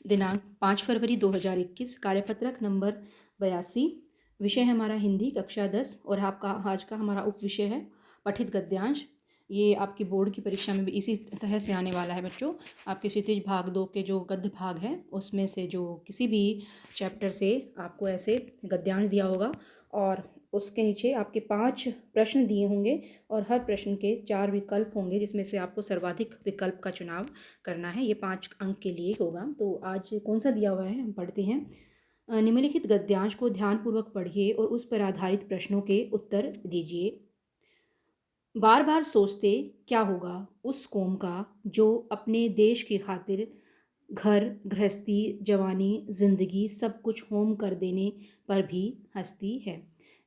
दिनांक 5 फरवरी 2021, कार्यपत्रक नंबर 82। विषय है हमारा हिंदी, कक्षा 10 और आपका आज का हमारा उप विषय है पठित गद्यांश। ये आपकी बोर्ड की परीक्षा में भी इसी तरह से आने वाला है बच्चों। आपके क्षितिज भाग 2 के जो गद्य भाग है उसमें से जो किसी भी चैप्टर से आपको ऐसे गद्यांश दिया होगा और उसके नीचे आपके 5 प्रश्न दिए होंगे और हर प्रश्न के 4 विकल्प होंगे जिसमें से आपको सर्वाधिक विकल्प का चुनाव करना है। ये 5 अंक के लिए होगा। तो आज कौन सा दिया हुआ है हम पढ़ते हैं। निम्नलिखित गद्यांश को ध्यानपूर्वक पढ़िए और उस पर आधारित प्रश्नों के उत्तर दीजिए। बार बार सोचते क्या होगा उस कौम का जो अपने देश की खातिर घर गृहस्थी जवानी ज़िंदगी सब कुछ होम कर देने पर भी हंसती है।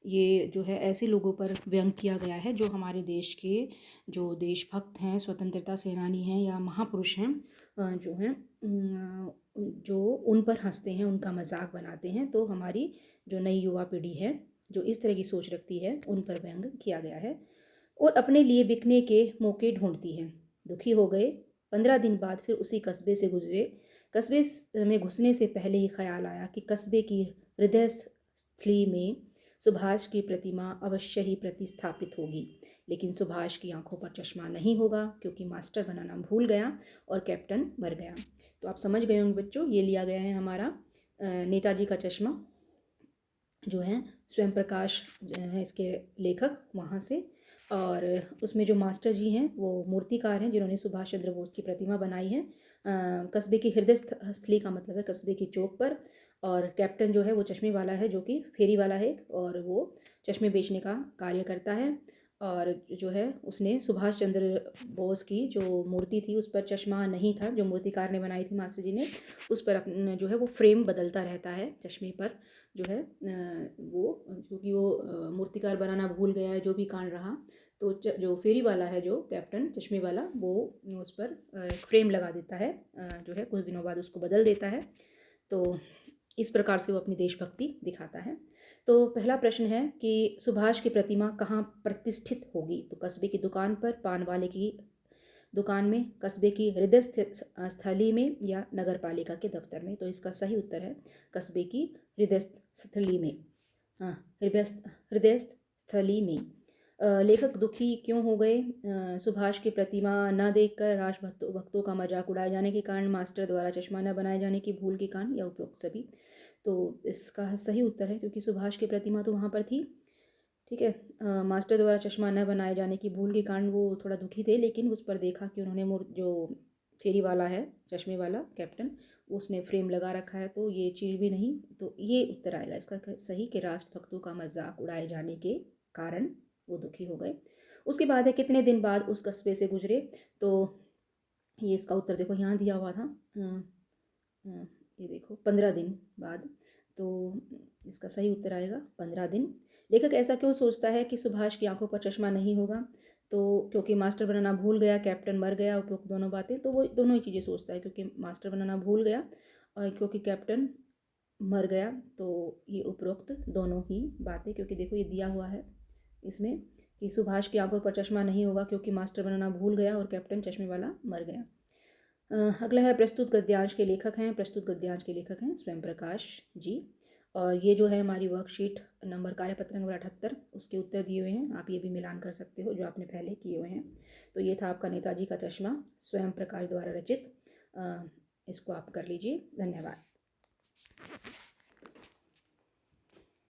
ये जो है ऐसे लोगों पर व्यंग किया गया है जो हमारे देश के जो देशभक्त हैं, स्वतंत्रता सेनानी हैं या महापुरुष हैं, जो हैं जो उन पर हंसते हैं, उनका मजाक बनाते हैं। तो हमारी जो नई युवा पीढ़ी है जो इस तरह की सोच रखती है उन पर व्यंग किया गया है। और अपने लिए बिकने के मौके ढूंढती है। दुखी हो गए, 15 दिन बाद फिर उसी कस्बे से गुजरे। कस्बे में घुसने से पहले ही ख्याल आया कि कस्बे की हृदय स्थली में सुभाष की प्रतिमा अवश्य ही प्रतिस्थापित होगी, लेकिन सुभाष की आंखों पर चश्मा नहीं होगा क्योंकि मास्टर बनाना भूल गया और कैप्टन मर गया। तो आप समझ गए होंगे बच्चों, ये लिया गया है हमारा नेताजी का चश्मा, जो है स्वयं प्रकाश है इसके लेखक वहाँ से। और उसमें जो मास्टर जी हैं वो मूर्तिकार हैं जिन्होंने सुभाष चंद्र बोस की प्रतिमा बनाई है। कस्बे की हृदय स्थली का मतलब है कस्बे की चौक पर। और कैप्टन जो है वो चश्मे वाला है जो कि फेरी वाला है और वो चश्मे बेचने का कार्य करता है। और जो है उसने सुभाष चंद्र बोस की जो मूर्ति थी उस पर चश्मा नहीं था, जो मूर्तिकार ने बनाई थी मास्टर जी ने, उस पर अपने जो है वो फ्रेम बदलता रहता है चश्मे पर जो है वो, क्योंकि वो मूर्तिकार बनाना भूल गया है, जो भी कांड रहा। तो जो फेरी वाला है जो कैप्टन चश्मे वाला वो उस पर एक फ्रेम लगा देता है, जो है कुछ दिनों बाद उसको बदल देता है। तो इस प्रकार से वो अपनी देशभक्ति दिखाता है। तो पहला प्रश्न है कि सुभाष की प्रतिमा कहाँ प्रतिष्ठित होगी। तो कस्बे की दुकान पर, पान वाले की दुकान में, कस्बे की हृदय स्थली में या नगर पालिका के दफ्तर में। तो इसका सही उत्तर है कस्बे की हृदय स्थली में। हाँ, हृदय स्थली में। लेखक दुखी क्यों हो गए। सुभाष की प्रतिमा न देखकर राष्ट्रभक्तों का मजाक उड़ाए जाने के कारण, मास्टर द्वारा चश्मा न बनाए जाने की भूल के कारण या उपरोक्त सभी। तो इसका सही उत्तर है क्योंकि सुभाष की प्रतिमा तो वहाँ पर थी, ठीक है। मास्टर द्वारा चश्मा न बनाए जाने की भूल के कारण वो थोड़ा दुखी थे, लेकिन उस पर देखा कि उन्होंने जो फेरी वाला है चश्मे वाला कैप्टन उसने फ्रेम लगा रखा है, तो ये चीज़ भी नहीं। तो ये उत्तर आएगा इसका सही कि राष्ट्रभक्तों का मजाक उड़ाए जाने के कारण वो दुखी हो गए। उसके बाद है कितने दिन बाद उस कस्बे से गुजरे। तो ये इसका उत्तर देखो यहाँ दिया हुआ था, ये देखो 15 दिन बाद। तो इसका सही उत्तर आएगा 15 दिन। लेखक ऐसा क्यों सोचता है कि सुभाष की आंखों पर चश्मा नहीं होगा। तो क्योंकि मास्टर बनाना भूल गया, कैप्टन मर गया, उपरोक्त दोनों बातें। तो वो दोनों ही चीज़ें सोचता है, क्योंकि मास्टर बनाना भूल गया और क्योंकि कैप्टन मर गया। तो ये उपरोक्त दोनों ही बातें, क्योंकि देखो ये दिया हुआ है इसमें कि सुभाष की आंखों पर चश्मा नहीं होगा क्योंकि मास्टर बनाना भूल गया और कैप्टन चश्मे वाला मर गया। अगला है प्रस्तुत गद्यांश के लेखक हैं। प्रस्तुत गद्यांश के लेखक हैं स्वयं प्रकाश जी। और ये जो है हमारी वर्कशीट नंबर कार्यपत्र नंबर 78 उसके उत्तर दिए हुए हैं, आप ये भी मिलान कर सकते हो जो आपने पहले किए हुए हैं। तो ये था आपका नेताजी का चश्मा स्वयं प्रकाश द्वारा रचित। इसको आप कर लीजिए। धन्यवाद।